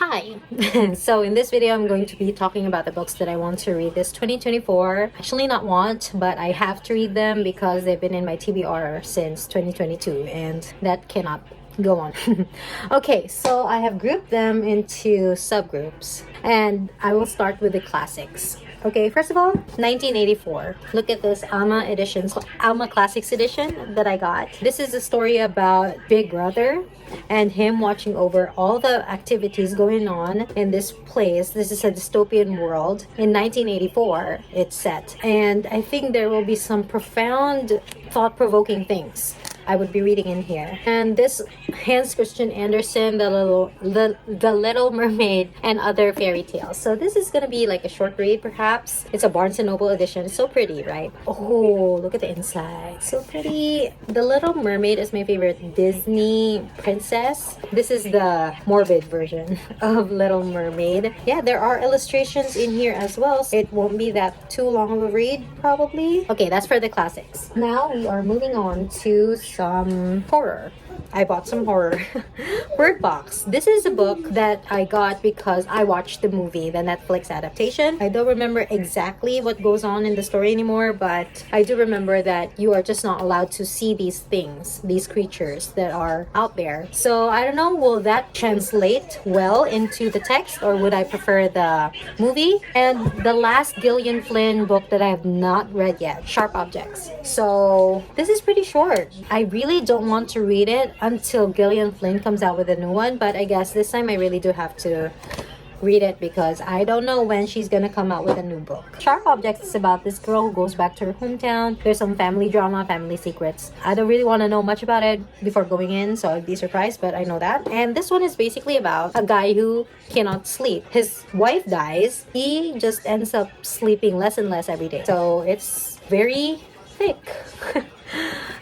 Hi! So in this video, I'm going to be talking about the books that I want to read this 2024. Actually not want, but I have to read them because they've been in my TBR since 2022 and that cannot go on. Okay, so I have grouped them into subgroups and I will start with the classics. Okay, first of all, 1984. Look at this Alma edition, Alma Classics edition that I got. This is a story about Big Brother and him watching over all the activities going on in this place. This is a dystopian world. In 1984, it's set. And I think there will be some profound, thought-provoking things I would be reading in here. And this Hans Christian Andersen, the Little Mermaid, and other fairy tales. So this is gonna be like a short read, perhaps. It's a Barnes and Noble edition. It's so pretty, right? Oh, look at the inside. So pretty. The Little Mermaid is my favorite Disney princess. This is the morbid version of Little Mermaid. Yeah, there are illustrations in here as well. So it won't be that too long of a read, probably. Okay, that's for the classics. Now we are moving on to some horror. I bought some horror. Birdbox. This is a book that I got because I watched the movie, the Netflix adaptation. I don't remember exactly what goes on in the story anymore, but I do remember that you are just not allowed to see these things, these creatures that are out there. So I don't know, will that translate well into the text or would I prefer the movie? And the last Gillian Flynn book that I have not read yet, Sharp Objects. So this is pretty short. I really don't want to read it until Gillian Flynn comes out with a new one, but I guess this time I really do have to read it because I don't know when she's gonna come out with a new book. Sharp Objects is about this girl who goes back to her hometown. There's some family drama, family secrets. I don't really want to know much about it before going in, so I'd be surprised, but I know that. And this one is basically about a guy who cannot sleep. His wife dies. He just ends up sleeping less and less every day. So it's very thick.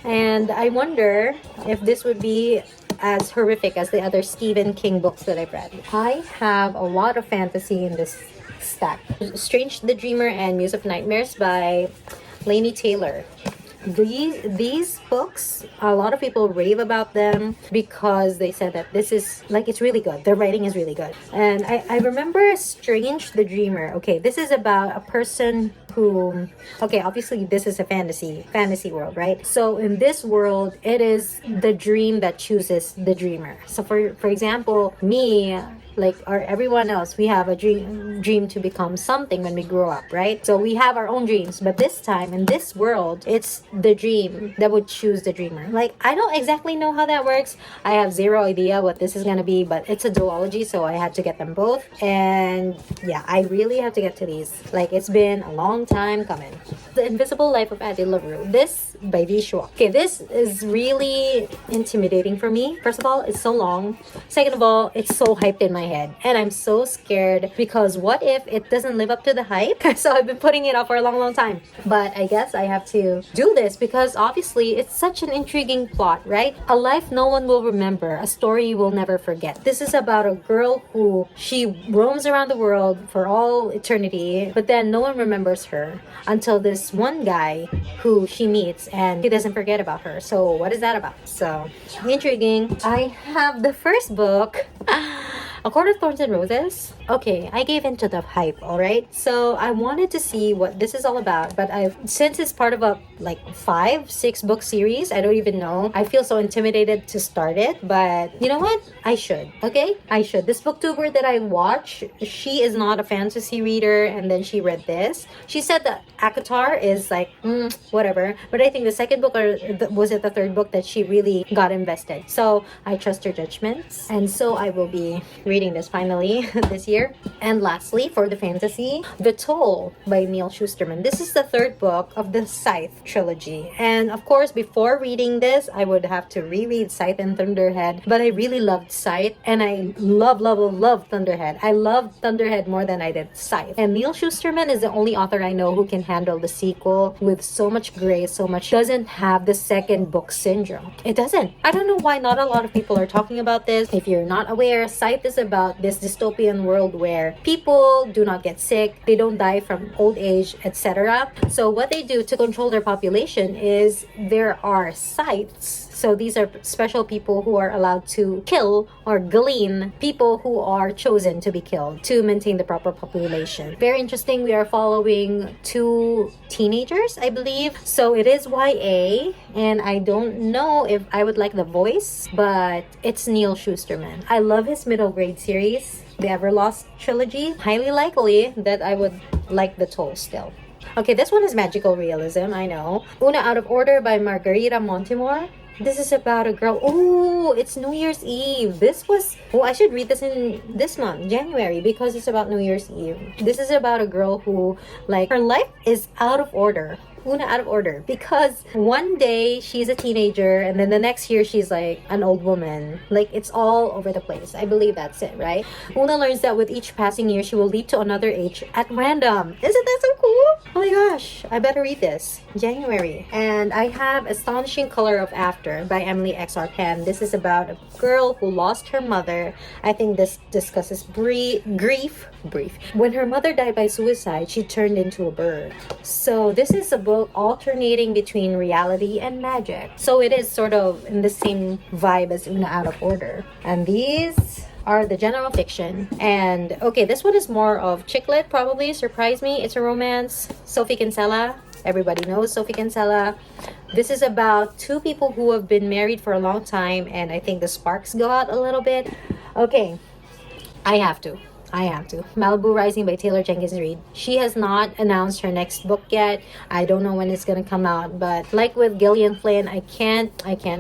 And I wonder if this would be as horrific as the other Stephen King books that I've read. I have a lot of fantasy in this stack. Strange the Dreamer and Muse of Nightmares by Laini Taylor. These books, a lot of people rave about them because they said that this is like, it's really good. The writing is really good. And I remember Strange the Dreamer. Okay, this is about a person who, okay, obviously this is a fantasy world, right? So in this world, it is the dream that chooses the dreamer. So for example, me, like, or everyone else, we have a dream to become something when we grow up, right? So we have our own dreams, but this time in this world, it's the dream that would choose the dreamer. Like, I don't exactly know how that works. I have zero idea what this is gonna be, but it's a duology, so I had to get them both. And yeah, I really have to get to these. Like, it's been a long time coming. The Invisible Life of Addie Larue. This by V. Schwab. Okay, this is really intimidating for me. First of all, it's so long. Second of all, it's so hyped in my head. And I'm so scared because what if it doesn't live up to the hype? So I've been putting it off for a long time. But I guess I have to do this because obviously it's such an intriguing plot, right? A life no one will remember, a story you will never forget. This is about a girl who, she roams around the world for all eternity, but then no one remembers her until this one guy who she meets and he doesn't forget about her. So what is that about? So intriguing. I have the first book. A Court of Thorns and Roses. Okay, I gave into the hype, alright? So I wanted to see what this is all about, but since it's part of a like 5-6 book series, I don't even know. I feel so intimidated to start it, but you know what? I should, okay? I should. This booktuber that I watch, she is not a fantasy reader, and then she read this. She said that ACOTAR is like, whatever. But I think the second book, or was it the third book, that she really got invested. So I trust her judgments, and so I will be reading this finally this year. And lastly, for the fantasy, The Toll by Neal Shusterman. This is the third book of the Scythe trilogy. And of course, before reading this, I would have to reread Scythe and Thunderhead. But I really loved Scythe, and I love Thunderhead. I loved Thunderhead more than I did Scythe. And Neal Shusterman is the only author I know who can handle the sequel with so much grace, doesn't have the second book syndrome. It doesn't. I don't know why not a lot of people are talking about this. If you're not aware, Scythe is about this dystopian world where people do not get sick, they don't die from old age, etc. So what they do to control their population is there are scythes, So these are special people who are allowed to kill or glean people who are chosen to be killed to maintain the proper population. Very interesting. We are following 2 teenagers, I believe. So it is YA, and I don't know if I would like the voice, but it's Neal Shusterman. I love his middle grade series, the Everlost trilogy. Highly likely that I would like the Toll still. Okay, this one is magical realism, I know. Oona Out of Order by Margarita Montemor. This is about a girl. Oh, it's New Year's Eve. This was... Oh, I should read this in this month, January, because it's about New Year's Eve. This is about a girl who, like, her life is out of order. Oona Out of Order, because one day she's a teenager and then the next year she's like an old woman. Like, it's all over the place. I believe that's it, right? Oona learns that with each passing year she will leap to another age at random. Isn't that so cool? Oh my gosh, I better read this. January. And I have Astonishing Color of After by Emily X.R. Penn. This is about a girl who lost her mother. I think this discusses grief. When her mother died by suicide, she turned into a bird. So this is a book alternating between reality and magic. So it is sort of in the same vibe as Oona Out of Order. And these are the general fiction. And okay, this one is more of chick lit, probably. Surprise me. It's a romance. Sophie Kinsella. Everybody knows Sophie Kinsella. This is about 2 people who have been married for a long time, and I think the sparks go out a little bit. Okay, I have to. Malibu Rising by Taylor Jenkins Reid. She has not announced her next book yet. I don't know when it's gonna come out, but like with Gillian Flynn, I can't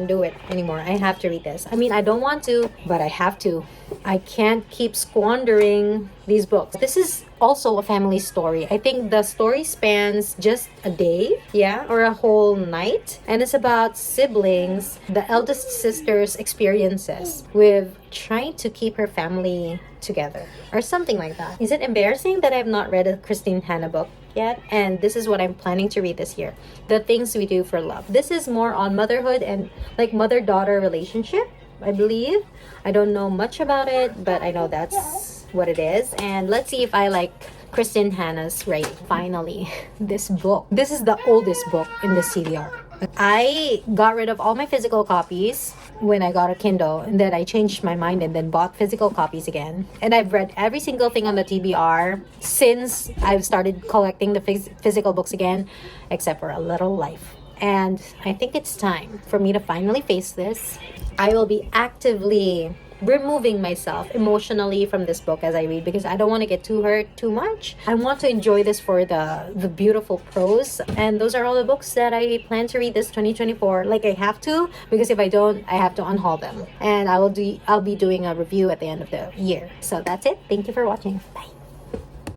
do it anymore. I have to read this. I mean, I don't want to, but I have to. I can't keep squandering these books. This is also a family story. I think the story spans just a day, yeah, or a whole night. And it's about siblings, the eldest sister's experiences with trying to keep her family together or something like that. Is it embarrassing that I have not read a Christine Hanna book yet? And this is what I'm planning to read this year. The Things We Do for Love. This is more on motherhood and like mother-daughter relationship, I believe. I don't know much about it, but I know that's what it is. And let's see if I like Kristen Hanna's writing. Finally, this book. This is the oldest book in the TBR. I got rid of all my physical copies when I got a Kindle, and then I changed my mind and then bought physical copies again. And I've read every single thing on the TBR since I've started collecting the physical books again, except for A Little Life. And I think it's time for me to finally face this. I will be actively removing myself emotionally from this book as I read, because I don't want to get too hurt too much. I want to enjoy this for the beautiful prose. And those are all the books that I plan to read this 2024. Like, I have to, because if I don't, I have to unhaul them. And I'll be doing a review at the end of the year. So that's it. Thank you for watching. Bye.